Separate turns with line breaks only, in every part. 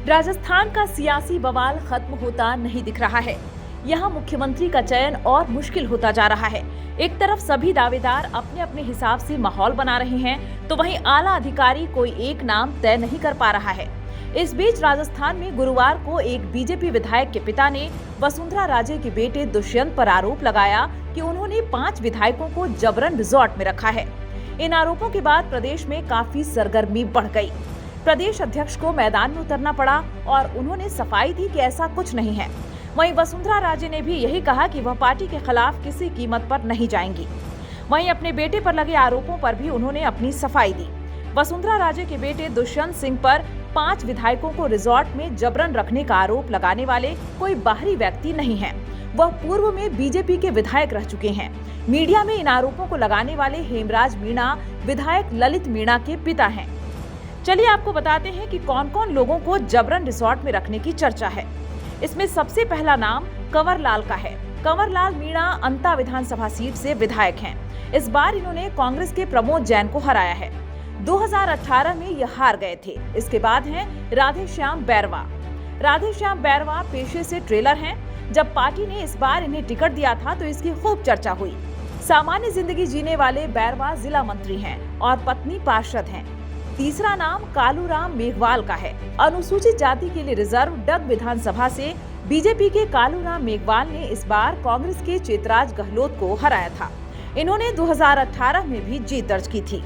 राजस्थान का सियासी बवाल खत्म होता नहीं दिख रहा है। यहाँ मुख्यमंत्री का चयन और मुश्किल होता जा रहा है। एक तरफ सभी दावेदार अपने अपने हिसाब से माहौल बना रहे हैं, तो वहीं आला अधिकारी कोई एक नाम तय नहीं कर पा रहा है। इस बीच राजस्थान में गुरुवार को एक बीजेपी विधायक के पिता ने वसुंधरा राजे के बेटे दुष्यंत पर आरोप लगाया कि उन्होंने 5 विधायकों को जबरन रिजॉर्ट में रखा है। इन आरोपों के बाद प्रदेश में काफी सरगर्मी बढ़ गई। प्रदेश अध्यक्ष को मैदान में उतरना पड़ा और उन्होंने सफाई दी कि ऐसा कुछ नहीं है। वहीं वसुंधरा राजे ने भी यही कहा कि वह पार्टी के खिलाफ किसी कीमत पर नहीं जाएंगी। वहीं अपने बेटे पर लगे आरोपों पर भी उन्होंने अपनी सफाई दी। वसुंधरा राजे के बेटे दुष्यंत सिंह पर 5 विधायकों को रिजॉर्ट में जबरन रखने का आरोप लगाने वाले कोई बाहरी व्यक्ति नहीं है। वह पूर्व में बीजेपी के विधायक रह चुके हैं। मीडिया में इन आरोपों को लगाने वाले हेमराज मीणा विधायक ललित मीणा के पिता हैं। चलिए आपको बताते हैं कि कौन कौन लोगों को जबरन रिजॉर्ट में रखने की चर्चा है। इसमें सबसे पहला नाम कंवर लाल का है। कंवर लाल मीणा अंता विधानसभा सीट से विधायक हैं। इस बार इन्होंने कांग्रेस के प्रमोद जैन को हराया है। 2018 में ये हार गए थे। इसके बाद हैं राधेश्याम बैरवा। राधेश्याम बैरवा पेशे से ट्रेलर हैं। जब पार्टी ने इस बार इन्हें टिकट दिया था तो इसकी खूब चर्चा हुई। सामान्य जिंदगी जीने वाले बैरवा जिला मंत्री हैं और पत्नी पार्षद हैं। तीसरा नाम कालूराम मेघवाल का है। अनुसूचित जाति के लिए रिजर्व डग विधानसभा से बीजेपी के कालूराम मेघवाल ने इस बार कांग्रेस के चेतराज गहलोत को हराया था। इन्होंने 2018 में भी जीत दर्ज की थी।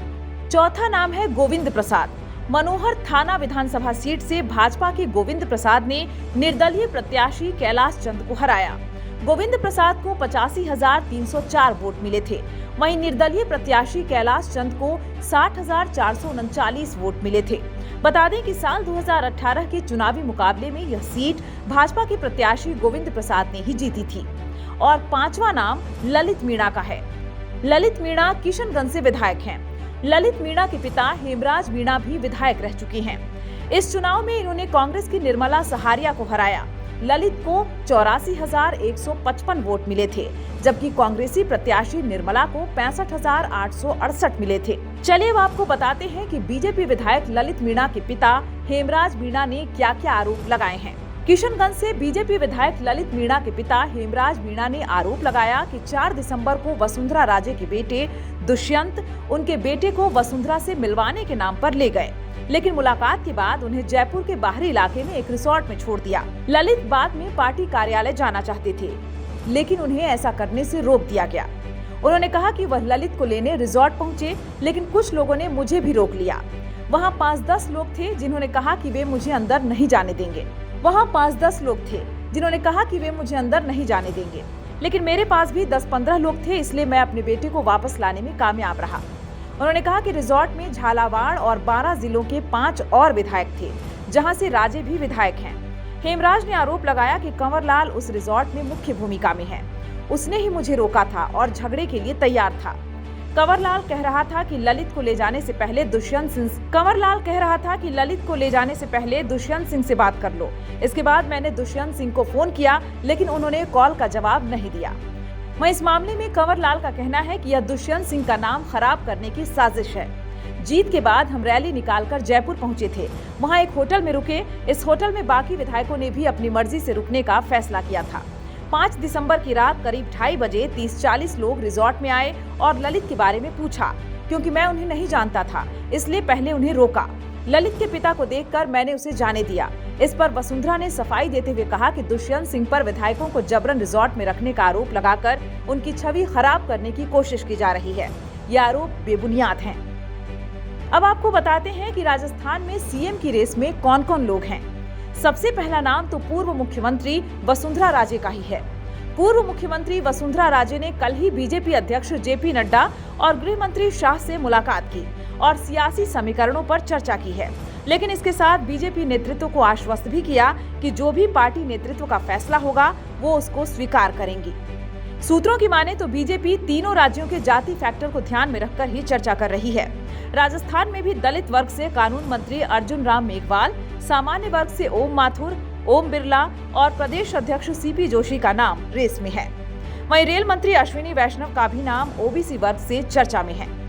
चौथा नाम है गोविंद प्रसाद। मनोहर थाना विधानसभा सीट से भाजपा के गोविंद प्रसाद ने निर्दलीय प्रत्याशी कैलाश चंद को हराया। गोविंद प्रसाद को 85,304 वोट मिले थे। वहीं निर्दलीय प्रत्याशी कैलाश चंद को 60,439 वोट मिले थे। बता दें कि साल 2018 के चुनावी मुकाबले में यह सीट भाजपा के प्रत्याशी गोविंद प्रसाद ने ही जीती थी। और 5वां नाम ललित मीणा का है। ललित मीणा किशनगंज से विधायक हैं। ललित मीणा के पिता हेमराज मीणा भी विधायक रह चुके हैं। इस चुनाव में इन्होंने कांग्रेस की निर्मला सहारिया को हराया। ललित को 84,155 वोट मिले थे, जबकि कांग्रेसी प्रत्याशी निर्मला को 65,868 मिले थे। चलिए अब आपको बताते हैं कि बीजेपी विधायक ललित मीणा के पिता हेमराज मीणा ने क्या-क्या आरोप लगाए हैं। किशनगंज से बीजेपी विधायक ललित मीणा के पिता हेमराज मीणा ने आरोप लगाया कि 4 दिसंबर को वसुंधरा राजे के बेटे दुष्यंत उनके बेटे को वसुंधरा से मिलवाने के नाम पर ले गए, लेकिन मुलाकात के बाद उन्हें जयपुर के बाहरी इलाके में एक रिसोर्ट में छोड़ दिया। ललित बाद में पार्टी कार्यालय जाना चाहते थे, लेकिन उन्हें ऐसा करने से रोक दिया गया। उन्होंने कहा कि वह ललित को लेने रिसोर्ट पहुंचे, लेकिन कुछ लोगों ने मुझे भी रोक लिया। वहां 5-10 लोग थे जिन्होंने कहा कि वे मुझे अंदर नहीं जाने देंगे। लेकिन मेरे पास भी 10-15 लोग थे, इसलिए मैं अपने बेटे को वापस लाने में कामयाब रहा। उन्होंने कहा कि रिजॉर्ट में झालावाड़ और 12 जिलों के 5 और विधायक थे, जहां से राजे भी विधायक हैं। हेमराज ने आरोप लगाया कि कंवर लाल उस रिजॉर्ट में मुख्य भूमिका में है। उसने ही मुझे रोका था और झगड़े के लिए तैयार था। कंवर लाल कह रहा था कि ललित को ले जाने से पहले दुष्यंत सिंह से बात कर लो। इसके बाद मैंने दुष्यंत सिंह को फोन किया, लेकिन उन्होंने कॉल का जवाब नहीं दिया। वहीं इस मामले में कंवर लाल का कहना है कि यह दुष्यंत सिंह का नाम खराब करने की साजिश है। जीत के बाद हम रैली निकालकर जयपुर पहुंचे थे। वहां एक होटल में रुके। इस होटल में बाकी विधायकों ने भी अपनी मर्जी से रुकने का फैसला किया था। 5 दिसंबर की रात करीब 2:30 बजे 30-40 लोग रिजॉर्ट में आए और ललित के बारे में पूछा। क्योंकि मैं उन्हें नहीं जानता था, इसलिए पहले उन्हें रोका। ललित के पिता को देखकर मैंने उसे जाने दिया। इस पर वसुंधरा ने सफाई देते हुए कहा कि दुष्यंत सिंह पर विधायकों को जबरन रिजॉर्ट में रखने का आरोप लगाकर उनकी छवि खराब करने की कोशिश की जा रही है। ये आरोप बेबुनियाद हैं। अब आपको बताते हैं कि राजस्थान में सीएम की रेस में कौन-कौन लोग हैं। सबसे पहला नाम तो पूर्व मुख्यमंत्री वसुंधरा राजे का ही है। पूर्व मुख्यमंत्री वसुंधरा राजे ने कल ही बीजेपी अध्यक्ष जेपी नड्डा और गृह मंत्री शाह से मुलाकात की और सियासी समीकरणों पर चर्चा की है। लेकिन इसके साथ बीजेपी नेतृत्व को आश्वस्त भी किया कि जो भी पार्टी नेतृत्व का फैसला होगा वो उसको स्वीकार करेंगी। सूत्रों की माने तो बीजेपी तीनों राज्यों के जाति फैक्टर को ध्यान में रखकर ही चर्चा कर रही है। राजस्थान में भी दलित वर्ग से कानून मंत्री अर्जुन राम मेघवाल, सामान्य वर्ग से ओम माथुर, ओम बिरला और प्रदेश अध्यक्ष सीपी जोशी का नाम रेस में है। वहीं रेल मंत्री अश्विनी वैष्णव का भी नाम ओबीसी वर्ग से चर्चा में है।